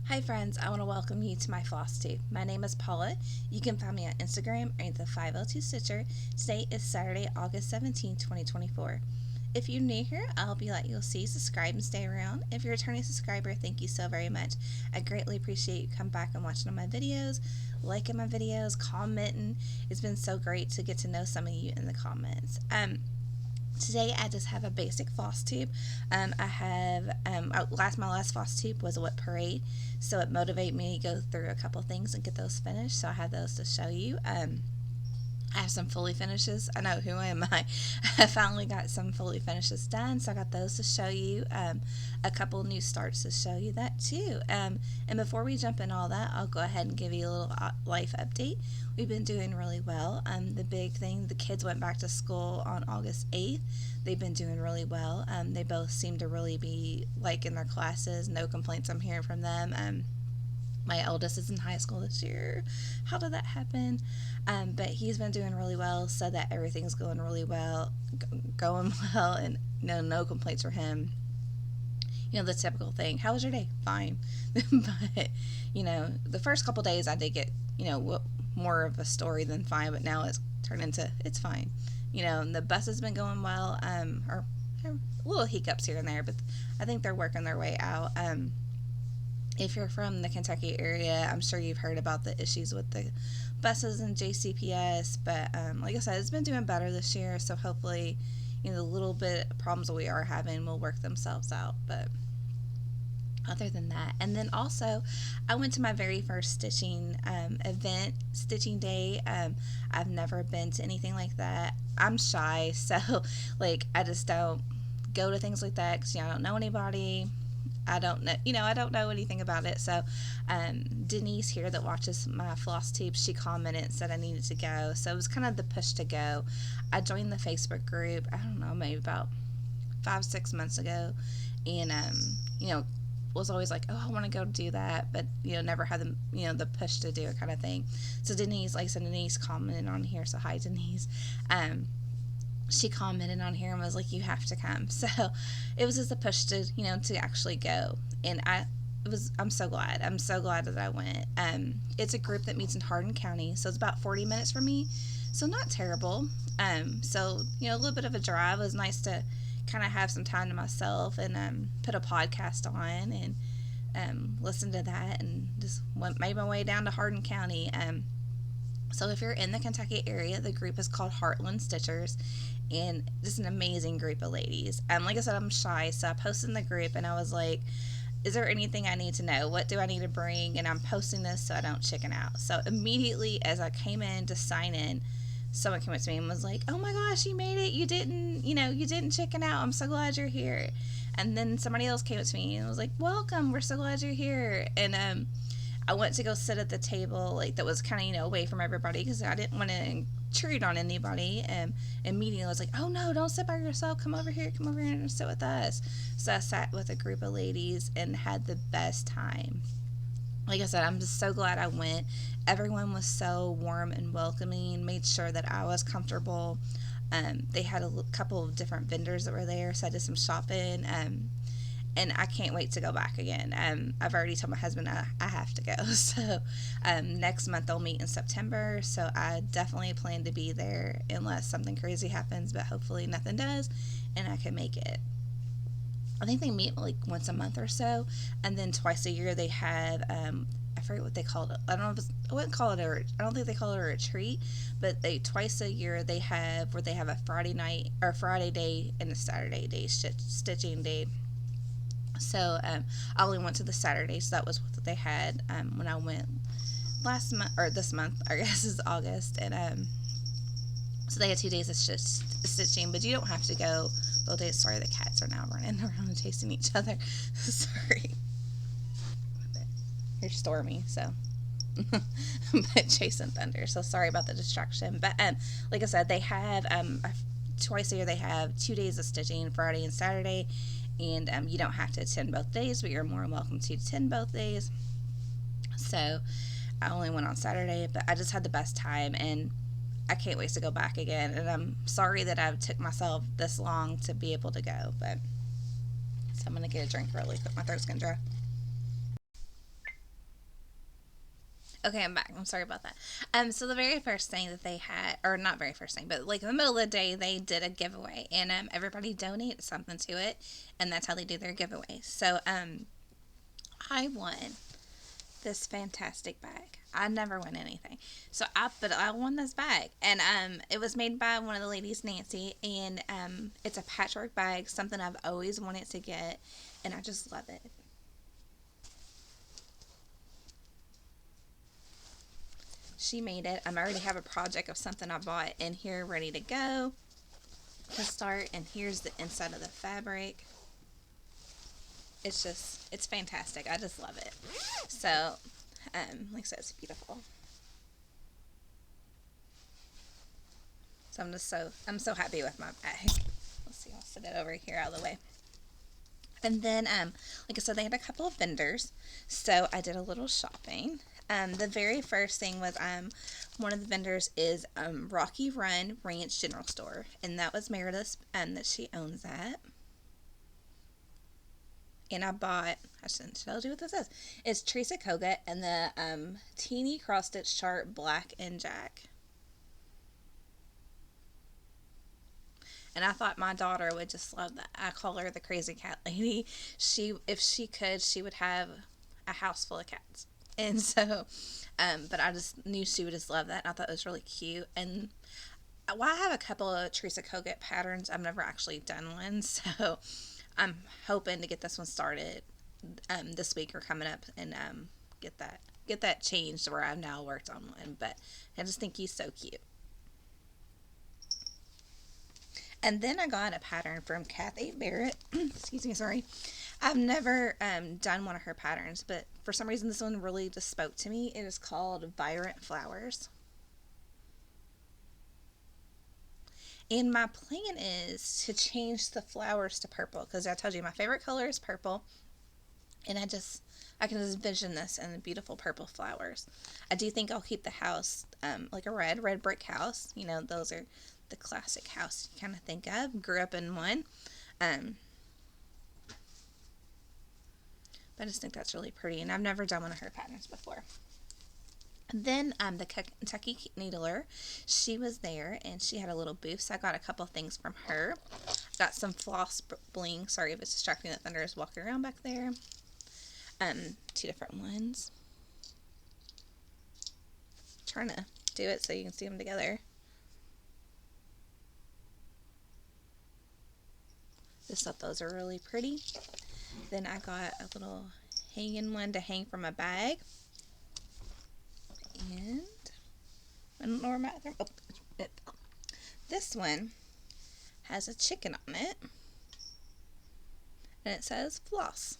Hi friends, I want to welcome you to my Flosstube. My name is Paula. You can find me on Instagram at the 502 Stitcher. Today is Saturday, August 17, 2024. If you're new here, I hope you like you'll see, subscribe and stay around. If you're a returning subscriber, thank you so very much. I greatly appreciate you coming back and watching my videos, liking my videos, commenting. It's been so great to get to know some of you in the comments. Today I just have a basic floss tube. I have my last floss tube was a wet parade, so it motivated me to go through a couple things and get those finished. So I have those to show you. I have some fully finishes. I know, who am I? I finally got some fully finishes done, so I got those to show you. A couple new starts to show you that too. And before we jump in all that, I'll go ahead and give you a little life update. We've been doing really well. The big thing, the kids went back to school on August 8th. They've been doing really well. They both seem to really be liking their classes. No complaints I'm hearing from them. My eldest is in high school this year. How did that happen? But he's been doing really well, said that everything's going really well, and no complaints for him. You know, the typical thing. How was your day? Fine. But, the first couple days I did get, more of a story than fine, but now it's turned into, it's fine. And the bus has been going well, or little hiccups here and there, but I think they're working their way out. If you're from the Kentucky area, I'm sure you've heard about the issues with the buses and JCPS, but like I said, it's been doing better this year, so hopefully, the little bit of problems that we are having will work themselves out. But other than that, and then also, I went to my very first stitching event, stitching day. I've never been to anything like that. I'm shy, so I just don't go to things like that because I don't know anybody. I don't know anything about it. So Denise here that watches my floss tube, she commented and said I needed to go. So it was kind of the push to go. I joined the Facebook group, I don't know, maybe about 5-6 months ago, and was always like, oh, I want to go do that, but never had the push to do it, kind of thing. So Denise, like I said, Denise commented on here. So hi, Denise. She commented on here and was like, you have to come. So it was just a push to to actually go, and I'm so glad that I went. It's a group that meets in Hardin County, so it's about 40 minutes from me, so not terrible. So a little bit of a drive. It was nice to kind of have some time to myself and put a podcast on and listen to that, and just made my way down to Hardin County. So if you're in the Kentucky area, the group is called Heartland Stitchers, and just an amazing group of ladies. Like I said, I'm shy, so I posted in the group and I was like, is there anything I need to know? What do I need to bring? And I'm posting this so I don't chicken out. So immediately as I came in to sign in, someone came up to me and was like, oh my gosh, you made it. You didn't chicken out. I'm so glad you're here. And then somebody else came up to me and was like, welcome. We're so glad you're here. And I went to go sit at the table that was kind of away from everybody because I didn't want to intrude on anybody. And immediately I was like, oh no, don't sit by yourself. Come over here and sit with us. So I sat with a group of ladies and had the best time. Like I said, I'm just so glad I went. Everyone was so warm and welcoming, made sure that I was comfortable. They had a couple of different vendors that were there, so I did some shopping. And I can't wait to go back again. I've already told my husband I have to go. So next month they'll meet in September, so I definitely plan to be there unless something crazy happens, but hopefully nothing does and I can make it. I think they meet once a month or so, and then twice a year they have I forget what they called it. I don't think they call it a retreat, but twice a year they have a Friday night or Friday day and a Saturday day stitching day. So I only went to the Saturday, so that was what they had when I went last month, or this month, I guess is August, and so they had 2 days of stitching, but you don't have to go both days. Sorry, the cats are now running around and chasing each other. Sorry. You're stormy, so. But chasing thunder. So sorry about the distraction. But like I said, they have twice a year they have 2 days of stitching, Friday and Saturday, and you don't have to attend both days, but you're more than welcome to attend both days. So I only went on Saturday, but I just had the best time, and I can't wait to go back again. And I'm sorry that I took myself this long to be able to go, but so I'm gonna get a drink really quick. My throat's gonna dry. Okay, I'm back. I'm sorry about that. So the very first thing that they had, or not very first thing, but like in the middle of the day, they did a giveaway, and everybody donated something to it, and that's how they do their giveaway. So I won this fantastic bag. I never win anything, but I won this bag, and it was made by one of the ladies, Nancy, and it's a patchwork bag, something I've always wanted to get, and I just love it. She made it. I already have a project of something I bought in here ready to go to start, and here's the inside of the fabric. It's fantastic. I just love it. So, like I said, it's beautiful. So I'm so happy with my bag. Let's see, I'll set it over here out of the way. And then, like I said, they had a couple of vendors, so I did a little shopping. The very first thing was one of the vendors is Rocky Run Ranch General Store, and that was Meredith, that she owns that. And I bought, I shouldn't tell you what this is. It's Teresa Koga and the Teeny Cross Stitch Chart Black and Jack. And I thought my daughter would just love that. I call her the crazy cat lady. If she could, she would have a house full of cats. And so, but I just knew she would just love that. And I thought it was really cute. And I have a couple of Teresa Kogut patterns. I've never actually done one. So I'm hoping to get this one started this week or coming up, and get that changed where I've now worked on one. But I just think he's so cute. And then I got a pattern from Kathy Barrett. Excuse me, sorry. I've never done one of her patterns, but for some reason this one really just spoke to me. It is called Vibrant Flowers. And my plan is to change the flowers to purple, because I told you my favorite color is purple. And I can just envision this in the beautiful purple flowers. I do think I'll keep the house like a red brick house. You know, those are the classic house you kind of think of. Grew up in one. But I just think that's really pretty, and I've never done one of her patterns before. Then the Kentucky Needler, she was there, and she had a little booth, so I got a couple things from her. Got some floss bling. Sorry if it's distracting that Thunder is walking around back there. 2 different ones. Trying to do it so you can see them together. Just thought those are really pretty. Then I got a little hanging one to hang from a bag. And I don't know where my other, this one has a chicken on it. And it says floss.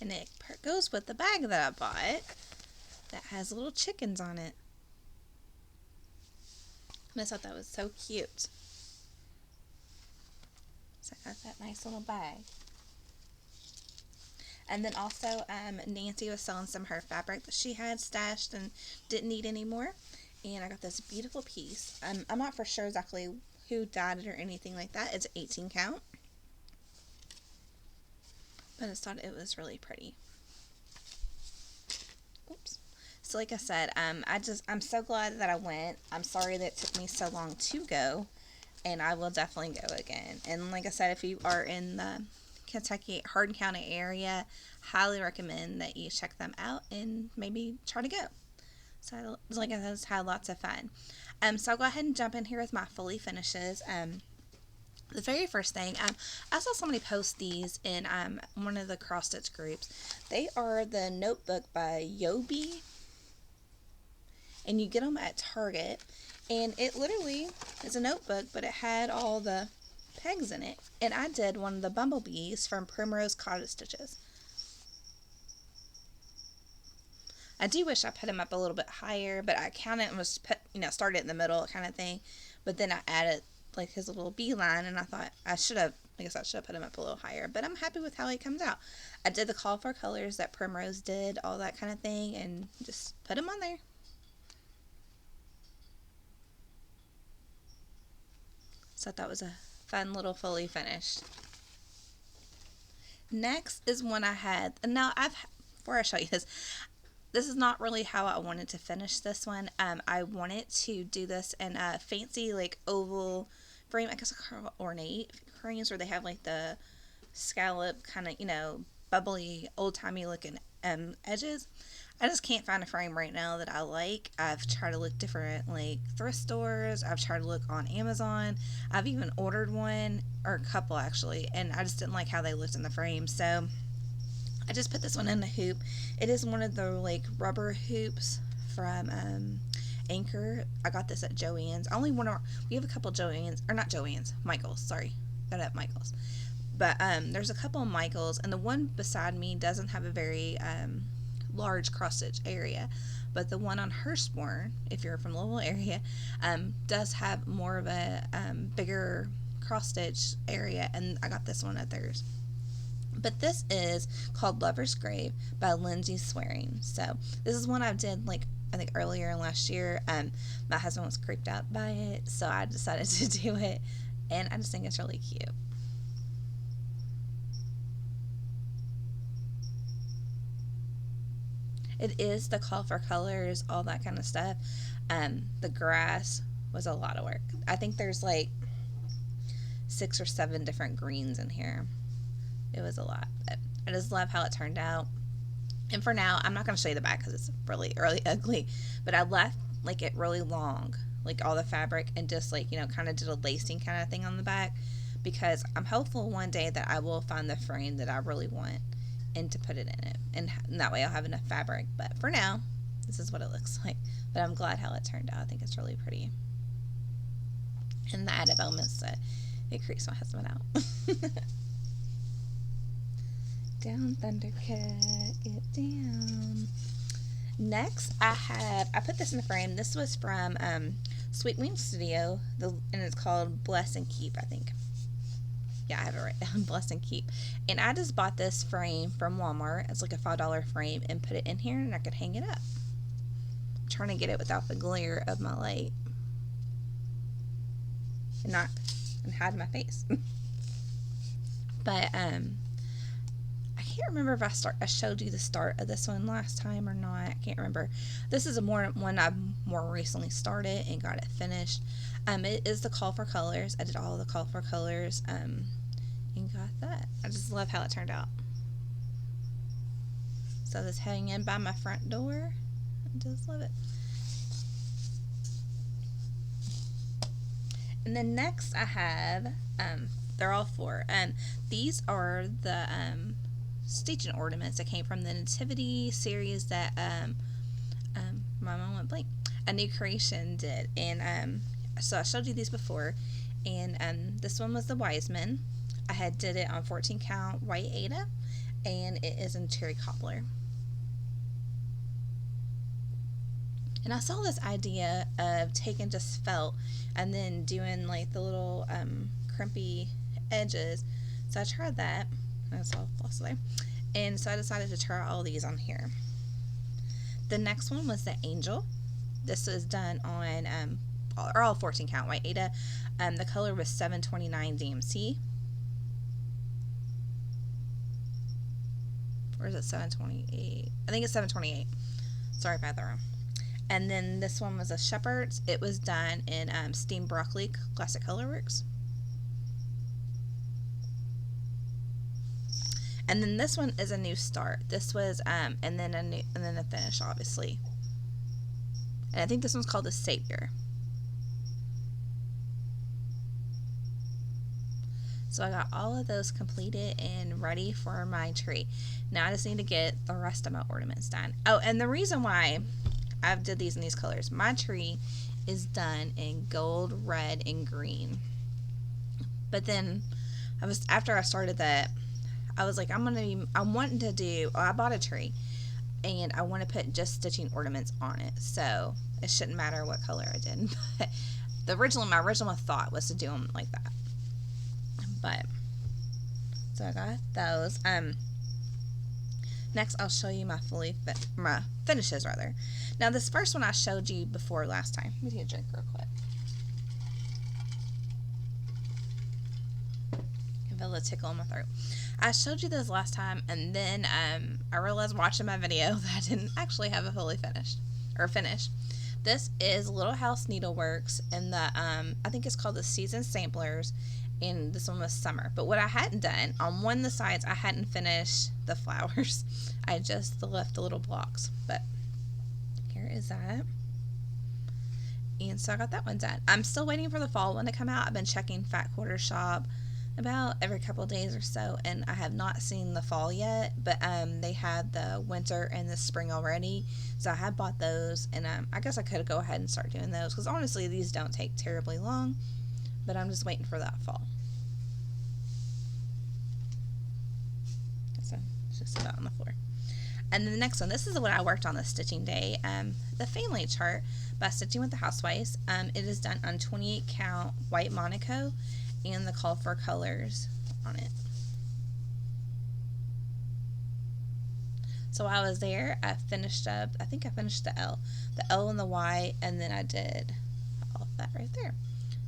And it goes with the bag that I bought that has little chickens on it. And I thought that was so cute. So I got that nice little bag. And then also, Nancy was selling some of her fabric that she had stashed and didn't need anymore. And I got this beautiful piece. I'm not for sure exactly who dyed it or anything like that. It's 18 count. But I just thought it was really pretty. Oops. So like I said, I'm so glad that I went. I'm sorry that it took me so long to go. And I will definitely go again. And like I said, if you are in the Kentucky, Hardin County area, highly recommend that you check them out and maybe try to go. So like I said, I just had lots of fun. So I'll go ahead and jump in here with my fully finishes. The very first thing, I saw somebody post these in one of the cross stitch groups. They are the Notebook by Yobi, and you get them at Target. And it literally is a notebook, but it had all the pegs in it, and I did one of the bumblebees from Primrose Cottage Stitches. I do wish I put him up a little bit higher, but I kind of was put, started in the middle kind of thing, but then I added like his little bee line, and I thought I should have put him up a little higher, but I'm happy with how he comes out. I did the call for colors that Primrose did, all that kind of thing, and just put him on there. So I thought it was a fun little fully finished. Next is one I had, and now before I show you this is not really how I wanted to finish this one. I wanted to do this in a fancy like oval frame, I guess ornate frames where they have like the scallop kind of, bubbly, old-timey looking edges. I just can't find a frame right now that I like. I've tried to look different like thrift stores. I've tried to look on Amazon. I've even ordered one, or a couple actually, and I just didn't like how they looked in the frame. So I just put this one in the hoop. It is one of the like rubber hoops from Anchor. I got this at Joann's. We have a couple Joann's, or not Joann's, Michael's, sorry. Got it at Michael's. But there's a couple of Michael's, and the one beside me doesn't have a very large cross stitch area, but the one on Hurstbourne, if you're from the Louisville area, does have more of a bigger cross stitch area, and I got this one at theirs. But this is called Lover's Grave by Lindsay Swearing. So this is one I did like I think earlier last year. My husband was creeped out by it, so I decided to do it, and I just think it's really cute. It is the call for colors, all that kind of stuff. The grass was a lot of work. I think there's like 6 or 7 different greens in here. It was a lot, but I just love how it turned out. And for now, I'm not going to show you the back because it's really, really ugly, but I left like it really long, like all the fabric, and just like, kind of did a lacing kind of thing on the back, because I'm hopeful one day that I will find the frame that I really want and to put it in it, and that way I'll have enough fabric. But for now, this is what it looks like. But I'm glad how it turned out. I think it's really pretty. And the added elements that it creeps my husband out. Down, Thundercat, get down. Next, I put this in the frame. This was from Sweet Wing Studio, and it's called Bless and Keep, I think. Yeah, I have it right down, Bless and Keep. And I just bought this frame from Walmart. It's like a $5 frame, and put it in here, and I could hang it up. I'm trying to get it without the glare of my light, and hide my face. But I can't remember if I showed you the start of this one last time or not. I can't remember. This is one I've more recently started and got it finished. It is the call for colors. I did all the call for colors and got that. I just love how it turned out. So this hanging by my front door. I just love it. And then next I have, they're all 4. These are the stitching ornaments that came from the Nativity series that my mom went blank. A New Creation did, and so I showed you these before, and this one was the Wiseman. I had did it on 14 count white Ada, and it is in cherry cobbler. And I saw this idea of taking just felt and then doing like the little crimpy edges, so I tried that. I saw floss there. And so I decided to try all these on here. The next one was the Angel. This was done on all 14 count white Ada. The color was 729 DMC. Or is it 728? I think it's 728. Sorry if I had that wrong. And then this one was a Shepards. It was done in Steamed Broccoli Classic Colorworks. And then this one is a new start. This was and then a finish, obviously. And I think this one's called the Savior. So I got all of those completed and ready for my tree. Now I just need to get the rest of my ornaments done. Oh, and the reason why I did these in these colors, my tree is done in gold, red, and green. But then after I started that, I was like, I'm wanting to do, I bought a tree and I want to put just stitching ornaments on it. So it shouldn't matter what color I did. But my original thought was to do them like that. But, so I got those. Next I'll show you my my finishes rather. Now this first one I showed you before last time. Let me take a drink real quick. I feel a tickle in my throat. I showed you this last time, and then I realized watching my video that I didn't actually have it fully finished. This is Little House Needleworks, and the I think it's called the Season Samplers, and this one was Summer. But what I hadn't done, on one of the sides, I hadn't finished the flowers. I just left the little blocks. But here is that. And so I got that one done. I'm still waiting for the fall one to come out. I've been checking Fat Quarter Shop about every couple of days or so, and I have not seen the fall yet, but they had the winter and the spring already, so I have bought those, and I guess I could go ahead and start doing those, because honestly these don't take terribly long, but I'm just waiting for that fall. So it's just about on the floor. And then the next one, this is what I worked on this stitching day, the family chart by Stitching with the Housewives. It is done on 28 count white Monaco and the call for colors on it. So while I was there, I finished up, I think I finished the L and the Y, and then I did all of that right there.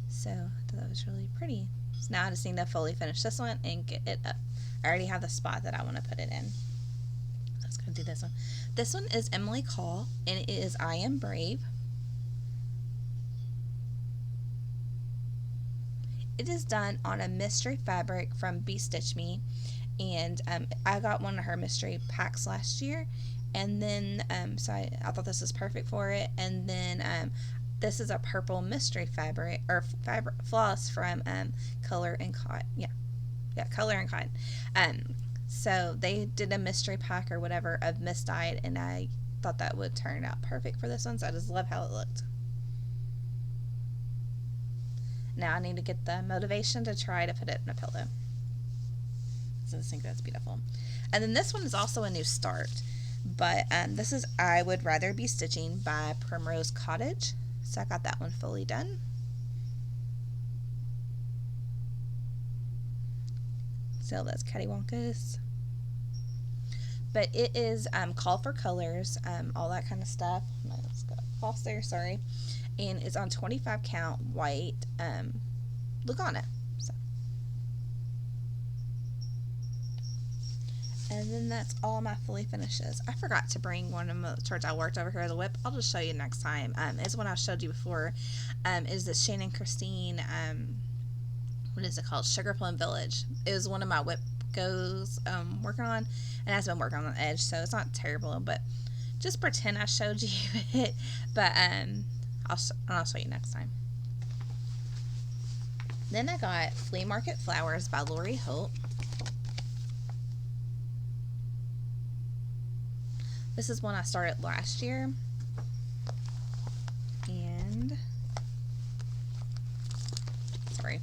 So I thought that was really pretty. So now I just need to fully finish this one and get it up. I already have the spot that I want to put it in. Let's go do this one. This one is Emily Call, and it is I Am Brave. It is done on a mystery fabric from Be Stitch Me, and I got one of her mystery packs last year, and then so I thought this was perfect for it. And then this is a purple mystery fabric or floss from Color and Cotton. Yeah, Color and Cotton. So they did a mystery pack or whatever of Misdyed, and I thought that would turn out perfect for this one. So I just love how it looked. Now I need to get the motivation to try to put it in a pillow. So I think that's beautiful. And then this one is also a new start, but this is I Would Rather Be Stitching by Primrose Cottage. So I got that one fully done. So that's Cattywampus. But it is call for colors, all that kind of stuff. Let's go false there, sorry. And it's on 25 count white Lugana. So. And then that's all my fully finishes. I forgot to bring one of the charts I worked over here as a whip. I'll just show you next time. It's one I showed you before. Is the Shannon Christine, what is it called? Sugar Plum Village. It was one of my whip goes working on, and I've been working on the edge, so it's not terrible, but just pretend I showed you it. But I'll show you next time. Then I got Flea Market Flowers by Lori Holt. This is one I started last year. And sorry.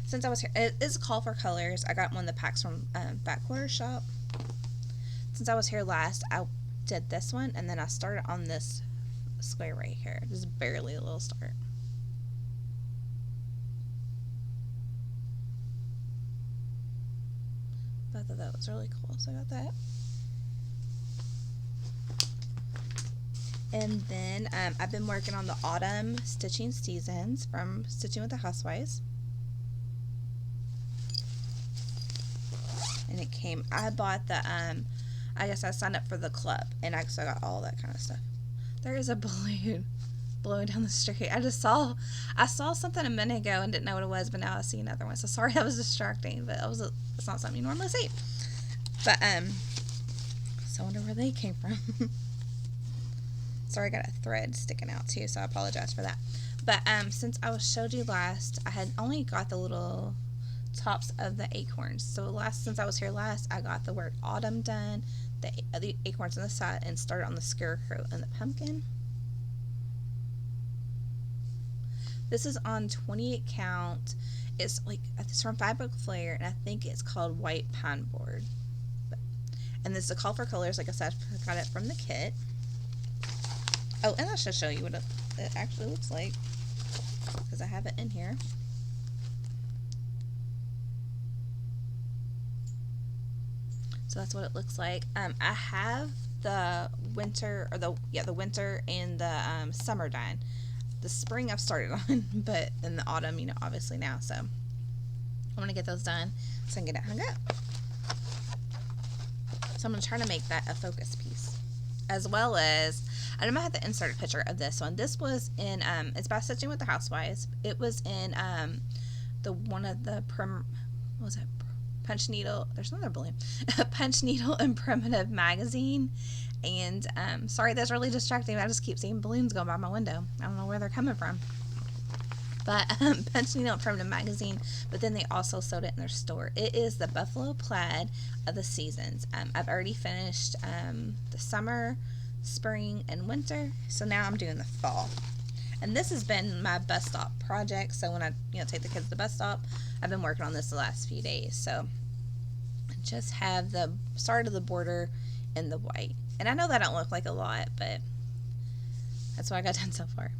Since I was here, it is a call for colors. I got one of the packs from Fat Quarter Shop. Since I was here last, I did this one, and then I started on this square right here. Just barely a little start. But I thought that was really cool, so I got that. And then I've been working on the autumn stitching seasons from Stitching with the Housewives. And it came, I bought the, I guess I signed up for the club, and I got all that kind of stuff. There is a balloon blowing down the street. I saw something a minute ago and didn't know what it was, but now I see another one. So sorry that was distracting, but it's not something you normally see. But so I wonder where they came from. Sorry, I got a thread sticking out too, so I apologize for that. But since I showed you last, I had only got the little tops of the acorns. So since I was here last, I got the word autumn done, the acorns on the side, and started on the scarecrow and the pumpkin. This is on 28 count, It's like, it's from Fabric Flare, and I think it's called White Pine Board. And this is a call for colors. Like I said, I got it from the kit. Oh, and I should show you what it actually looks like, because I have it in here. So that's what it looks like. I have the winter, or the winter and the summer done. The spring I've started on, but in the autumn, you know, obviously now. So I want to get those done so I can get it hung up. So I'm going to try to make that a focus piece, as well as, I don't know, I have to insert a picture of this one. This was in, it's by Stitching with the Housewives. It was in one of the, what was it? Punch Needle, there's another balloon, Punch Needle and Primitive magazine. And sorry, that's really distracting. I just keep seeing balloons going by my window. I don't know where they're coming from. But Punch Needle and Primitive magazine, but then they also sold it in their store. It is the Buffalo Plaid of the seasons. I've already finished the summer, spring, and winter, so now I'm doing the fall. And this has been my bus stop project, so when I take the kids to the bus stop, I've been working on this the last few days. So I just have the start of the border in the white. And I know that don't look like a lot, but that's what I got done so far.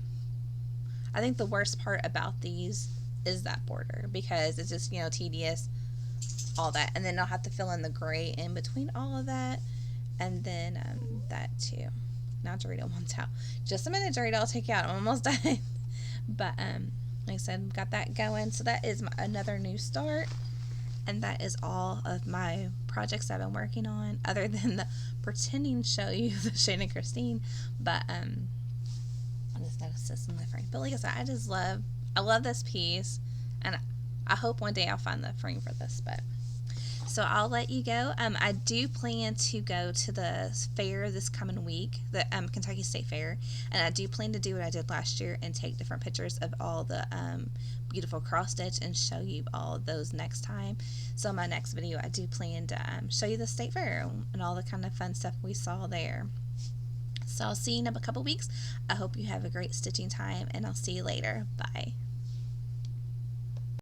I think the worst part about these is that border, because it's just, tedious, all that. And then I'll have to fill in the gray in between all of that. And then that too. Now Dorito wants out. Just a minute, Dorito, I'll take you out. I'm almost done. But like I said, got that going. So that is another new start. And that is all of my projects I've been working on, other than the pretending to show you the Shannon and Christine. But I just noticed this in the frame. But like I said, I love this piece, and I hope one day I'll find the frame for this. But so I'll let you go. I do plan to go to the fair this coming week, the Kentucky State Fair, and I do plan to do what I did last year and take different pictures of all the beautiful cross stitch and show you all of those next time. So in my next video, I do plan to show you the State Fair and all the kind of fun stuff we saw there. So I'll see you in a couple weeks. I hope you have a great stitching time, and I'll see you later. Bye.